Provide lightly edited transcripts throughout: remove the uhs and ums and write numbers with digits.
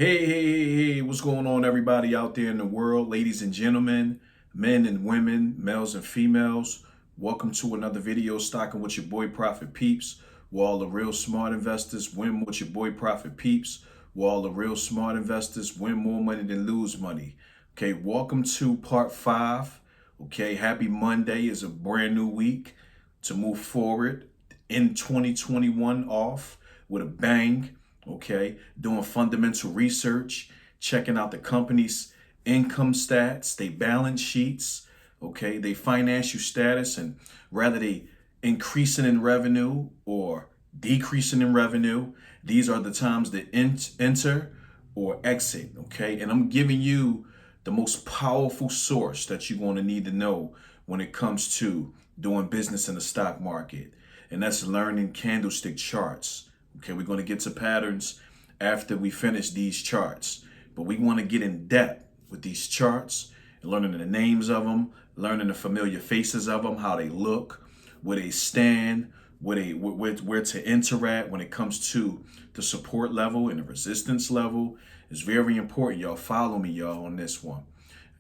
Hey, what's going on, everybody out there in the world, ladies and gentlemen, men and women, males and females? Welcome to another video, Stocking with your boy Profit Peeps, where all the real smart investors win with your boy Profit Peeps, where all the real smart investors win more money than lose money. Okay, welcome to part 5. Okay, happy Monday is a brand new week to move forward in 2021 off with a bang. Okay, doing fundamental research, checking out the company's income stats, they balance sheets, okay, they financial status, and rather they increasing in revenue or decreasing in revenue, these are the times to enter or exit. Okay, and I'm giving you the most powerful source that you're going to need to know when it comes to doing business in the stock market, and that's learning candlestick charts. Okay, we're going to get to patterns after we finish these charts, but we want to get in depth with these charts, learning the names of them, learning the familiar faces of them, how they look, where they stand, where to interact when it comes to the support level and the resistance level. It's very important. Y'all follow me, y'all, on this one.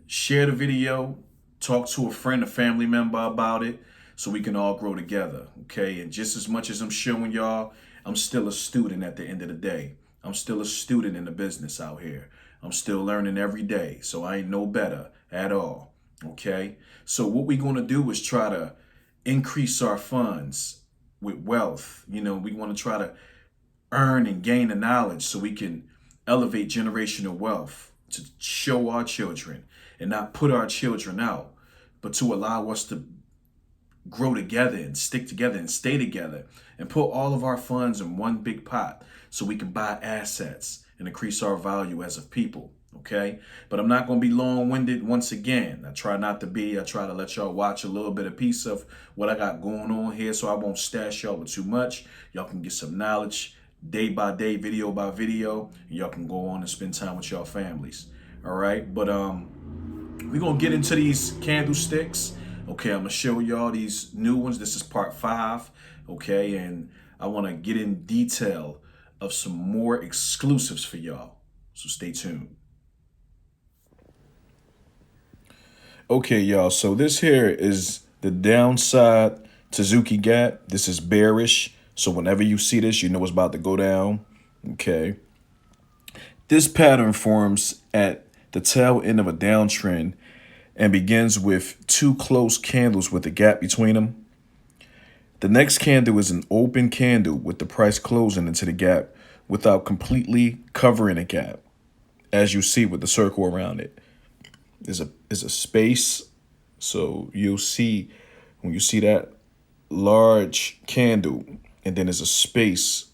Share the video, talk to a friend, a family member about it, so we can all grow together. Okay, and just as much as I'm showing y'all, I'm still a student at the end of the day. I'm still a student in the business out here. I'm still learning every day, so I ain't no better at all. Okay, so what we're going to do is try to increase our funds with wealth. We want to try to earn and gain the knowledge so we can elevate generational wealth to show our children and not put our children out, but to allow us to grow together and stick together and stay together and put all of our funds in one big pot so we can buy assets and increase our value as a people. Okay, but I'm not going to be long-winded once again. I try not to be. I try to let y'all watch a little bit of piece of what I got going on here, so I won't stash y'all with too much. Y'all can get some knowledge day by day, video by video, and y'all can go on and spend time with y'all families. All right, but we're gonna get into these candlesticks. Okay, I'm gonna show y'all these new ones. This is part 5. Okay, and I want to get in detail of some more exclusives for y'all, so stay tuned. Okay, y'all, so this here is the downside Suzuki gap. This is bearish, so whenever you see this, you know it's about to go down. Okay, this pattern forms at the tail end of a downtrend and begins with two closed candles with a gap between them. The next candle is an open candle with the price closing into the gap without completely covering a gap, as you see with the circle around it. Is a space, so you'll see when you see that large candle and then there's a space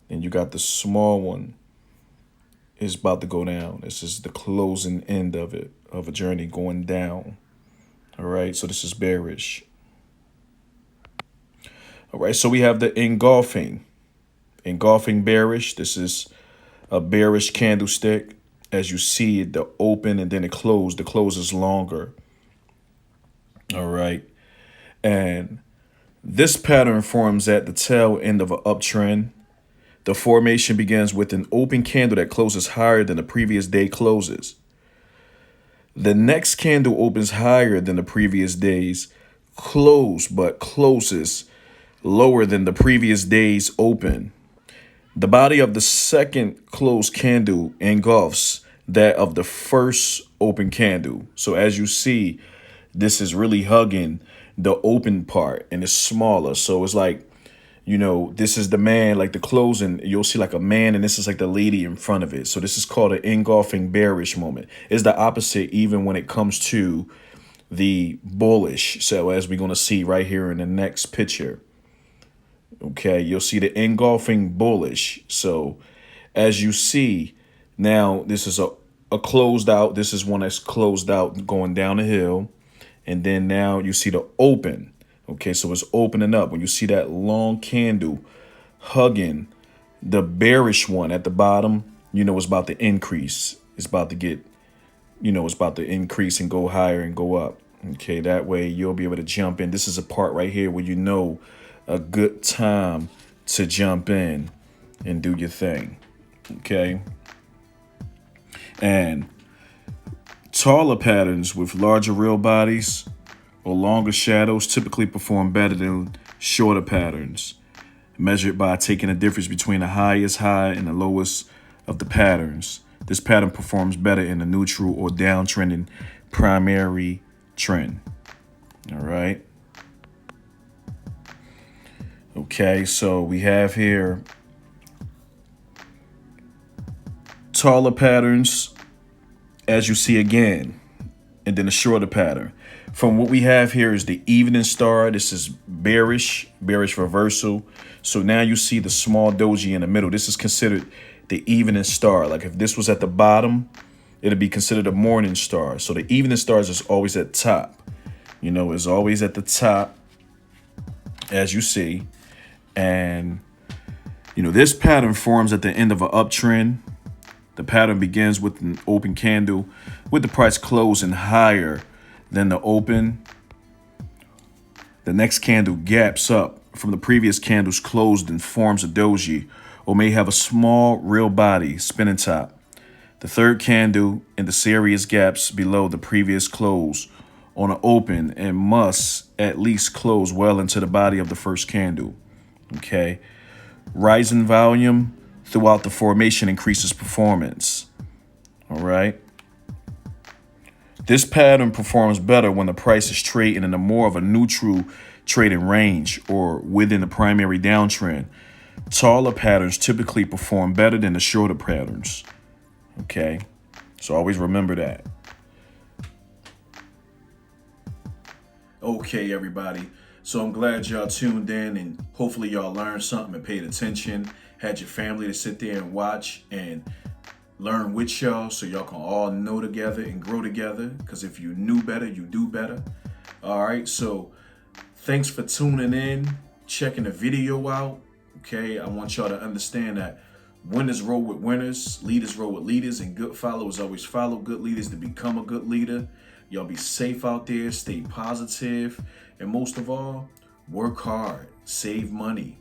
and you got the small one is about to go down. This is the closing end of it, of a journey going down. All right, so this is bearish. All right, so we have the engulfing bearish. This is a bearish candlestick. As you see it, the open and then it closed. The close is longer. All right. And this pattern forms at the tail end of an uptrend. The formation begins with an open candle that closes higher than the previous day closes. The next candle opens higher than the previous day's close, but closes lower than the previous day's open. The body of the second closed candle engulfs that of the first open candle. So as you see, this is really hugging the open part and it's smaller. So it's like, this is the man, like the closing, you'll see like a man and this is like the lady in front of it. So this is called an engulfing bearish moment. It's the opposite even when it comes to the bullish. So as we're going to see right here in the next picture. Okay, you'll see the engulfing bullish. So as you see now, this is a closed out. This is one that's closed out going down the hill. And then now you see the open. Okay, so it's opening up. When you see that long candle hugging the bearish one at the bottom, it's about to increase. It's about to get, it's about to increase and go higher and go up. Okay, that way you'll be able to jump in. This is a part right here where a good time to jump in and do your thing. Okay. And taller patterns with larger real bodies or longer shadows typically perform better than shorter patterns, measured by taking the difference between the highest high and the lowest of the patterns. This pattern performs better in the neutral or downtrending primary trend. All right. Okay, so we have here taller patterns, as you see again, and then a shorter pattern. From what we have here is the evening star. This is bearish reversal. So now you see the small doji in the middle. This is considered the evening star. Like if this was at the bottom, it'd be considered a morning star. So the evening stars is always at top. You know, it's always at the top, as you see. And, you know, this pattern forms at the end of an uptrend. The pattern begins with an open candle with the price closing higher than the open. The next candle gaps up from the previous candle's closed and forms a doji, or may have a small real body spinning top. The third candle in the series gaps below the previous close on an open and must at least close well into the body of the first candle. Okay. Rising volume throughout the formation increases performance. All right. This pattern performs better when the price is trading in a more of a neutral trading range or within the primary downtrend. Taller patterns typically perform better than the shorter patterns. Okay. So always remember that. Okay, everybody. So I'm glad y'all tuned in, and hopefully y'all learned something and paid attention. Had your family to sit there and watch and learn with y'all so y'all can all know together and grow together. Because if you knew better, you do better. All right. So thanks for tuning in, checking the video out. Okay. I want y'all to understand that winners roll with winners, leaders roll with leaders, and good followers always follow good leaders to become a good leader. Y'all be safe out there, stay positive, and most of all, work hard, save money,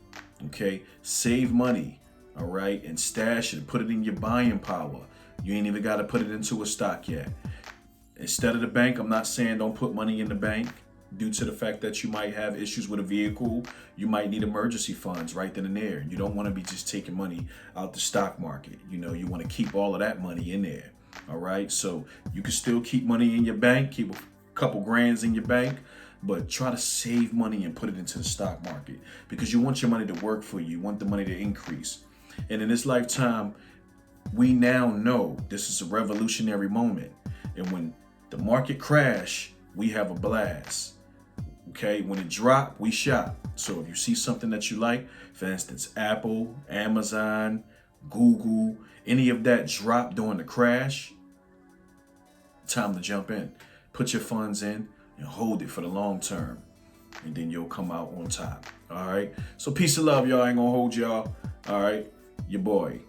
okay? Save money, all right? And stash it, put it in your buying power. You ain't even got to put it into a stock yet. Instead of the bank, I'm not saying don't put money in the bank due to the fact that you might have issues with a vehicle. You might need emergency funds right then and there. You don't want to be just taking money out the stock market. You know, you want to keep all of that money in there. All right, so you can still keep money in your bank, keep a couple grands in your bank, but try to save money and put it into the stock market because you want your money to work for you. You want the money to increase. And in this lifetime, we now know this is a revolutionary moment. And when the market crash, we have a blast. Okay, when it drop, we shop. So if you see something that you like, for instance, Apple, Amazon, Google, any of that drop during the crash, time to jump in. Put your funds in and hold it for the long term. And then you'll come out on top. All right. So peace and love, y'all. I ain't gonna hold y'all. All right. Your boy.